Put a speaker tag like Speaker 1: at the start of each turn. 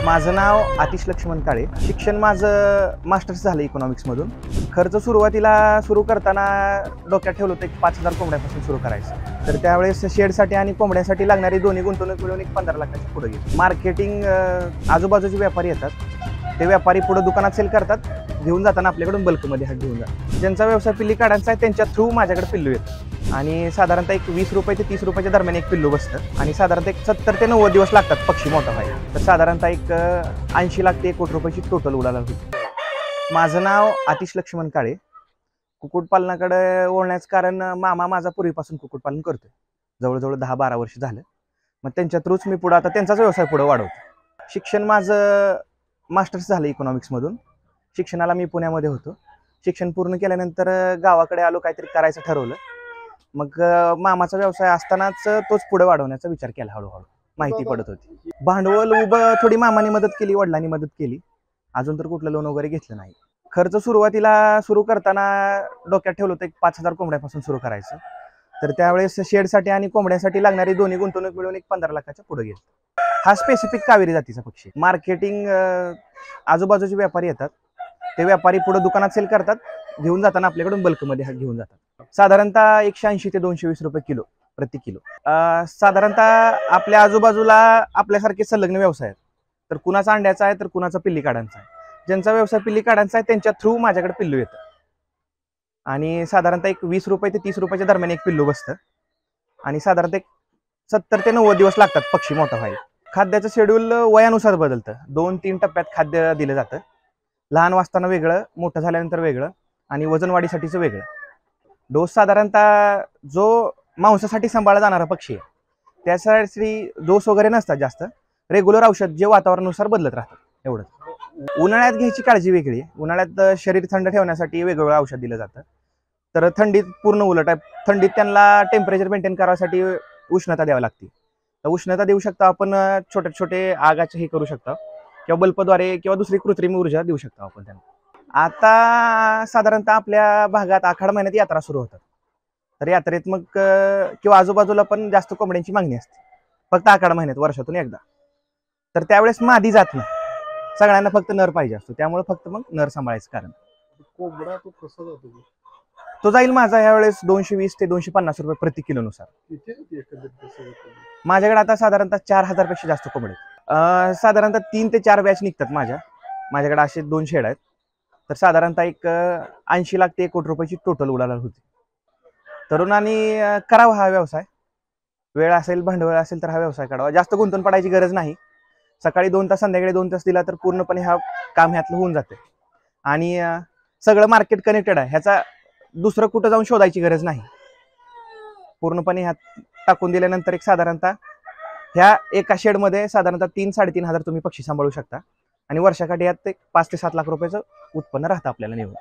Speaker 1: माझं नाव आतिश लक्ष्मण काळे. शिक्षण माझं मास्टर्स झालं इकॉनॉमिक्समधून. खर्च सुरुवातीला सुरू करताना डोक्यात ठेवलं होतं की 5,000 कोंबड्यापासून सुरू करायचं. तर त्यावेळेस शेडसाठी आणि कोंबड्यासाठी लागणारी दोन्ही गुंतवणूक मिळून एक 15 लाखाच्या पुढे गेली. मार्केटिंग आजूबाजूचे व्यापारी येतात, ते व्यापारी पुढे दुकानात सेल करतात, घेऊन जाताना आपल्याकडून बल्कमध्ये हा घेऊन जातात. ज्यांचा व्यवसाय पिल्ली काढायचा आहे त्यांच्या थ्रू माझ्याकडे पिल्लू येतं आणि साधारणतः एक 20 रुपये ते 30 रुपयाच्या दरम्यान एक पिल्लू बसतं आणि साधारणतः एक 70 ते 90 दिवस लागतात पक्षी मोठा व्हायला. तर साधारणतः एक 80 लाख ते 1 कोटी रुपयाची टोटल उलाढाल होती. माझं नाव आतिश लक्ष्मण काळे. कुक्कुटपालनाकडे वळण्याचं कारण मामा माझा पूर्वीपासून कुक्कुटपालन करतोय, जवळजवळ 10-12 वर्ष झालं. मग त्यांच्या थ्रूच मी पुढे आता त्यांचाच व्यवसाय पुढे वाढवतो. शिक्षण माझं मास्टर्स झालं इकॉनॉमिक्समधून. शिक्षणाला मी पुण्यामध्ये होतो. शिक्षण पूर्ण केल्यानंतर गावाकडे आलो, काहीतरी करायचं ठरवलं. मग मामाचा व्यवसाय असतानाच तोच पुढे वाढवण्याचा विचार केला. हळूहळू माहिती पडत होती. भांडवल उभं थोडी मामाने मदत केली, वडिलांनी मदत केली. अजून तर कुठलं लोन वगैरे घेतलं नाही. खर्च सुरुवातीला सुरू करताना डोक्यात ठेवलं होतं एक 5,000 कोंबड्यापासून सुरू करायचं. तर त्यावेळेस शेडसाठी आणि कोंबड्यासाठी लागणारी दोन्ही गुंतवणूक मिळून एक 15 लाखाच्या पुढे गेली. हा स्पेसिफिक कावेरी जातीचा पक्षी. मार्केटिंग आजूबाजूचे व्यापारी येतात, ते व्यापारी पुढे दुकानात सेल करतात, घेऊन जाताना आपल्याकडून बल्कमध्ये घेऊन जातात. साधारणतः 180 ते 220 रुपये किलो प्रति किलो. साधारणतः आपल्या आजूबाजूला आपल्यासारखे संलग्न व्यवसाय आहेत. तर कुणाचा अंड्याचा आहे तर कुणाचा पिल्ली काढायचा आहे. ज्यांचा व्यवसाय पिल्ली काढायचा आहे त्यांच्या थ्रू माझ्याकडे पिल्लू येतं आणि साधारणतः एक 20 रुपये ते 30 रुपयाच्या दरम्यान एक पिल्लू बसतं आणि साधारणतः एक 70 ते 90 दिवस लागतात पक्षी मोठा व्हायला. खाद्याचं शेड्यूल वयानुसार बदलतं. 2-3 टप्प्यात खाद्य दिलं जातं. लहान वाजताना वेगळं, मोठं झाल्यानंतर वेगळं आणि वजन वाढीसाठीचं वेगळं. डोस साधारणतः जो मांसासाठी सांभाळला जाणारा पक्षी आहे त्यासाठी डोस वगैरे नसतात जास्त. रेग्युलर औषध जे वातावरणानुसार बदलत राहतात, एवढंच. उन्हाळ्यात घ्यायची काळजी वेगळी आहे. उन्हाळ्यात शरीर थंड ठेवण्यासाठी वेगवेगळं औषध दिलं जातं. तर थंडीत पूर्ण उलट आहे. थंडीत त्यांना टेम्परेचर मेंटेन करायसाठी उष्णता द्यावी लागते. तर उष्णता देऊ शकता आपण, छोटे छोटे आगाचे हे करू शकता किंवा बल्बद्वारे किंवा दुसरी कृत्रिम ऊर्जा देऊ शकतो आपण त्यांना. आता साधारणतः आपल्या भागात आखाड महिन्यात यात्रा सुरू होतात. तर यात्रेत मग किंवा आजूबाजूला पण जास्त कोंबड्यांची मागणी असते, फक्त आखाड महिन्यात वर्षातून एकदा. तर त्यावेळेस मादी जात नाही, सगळ्यांना फक्त नर पाहिजे असतो. त्यामुळे फक्त मग नर सांभाळायचं कारण.
Speaker 2: कोंबडा तो कसा जातो?
Speaker 1: तो जाईल माझा यावेळेस 220 ते 250 रुपये प्रति किलो नुसार. माझ्याकडे आता साधारणतः 4,000 पेक्षा जास्त कोंबडे. साधारणतः 3 ते 4 बॅच निघतात माझ्याकडे. असे 2 शेड आहेत. तर साधारणतः एक 80 लाख ते 1 कोटी रुपयाची टोटल उलाढाल होती. तरुणांनी करावा हा व्यवसाय. वेळ असेल, भांडवल असेल तर हा व्यवसाय करावा. जास्त गुंतून पडायची गरज नाही. सकाळी 2 तास, संध्याकाळी 2 तास दिला तर पूर्णपणे हा काम ह्यातलं होऊन जाते आणि सगळं मार्केट कनेक्टेड आहे. ह्याचा दुसरं कुठं जाऊन शोधायची गरज नाही. पूर्णपणे ह्यात टाकून दिल्यानंतर एक साधारणतः ह्या एका शेडमध्ये साधारणतः 3-3.5 हजार तुम्ही पक्षी सांभाळू शकता आणि वर्षाकाठी यात 5 ते 7 लाख रुपयाचं उत्पन्न राहतं आपल्याला निवड.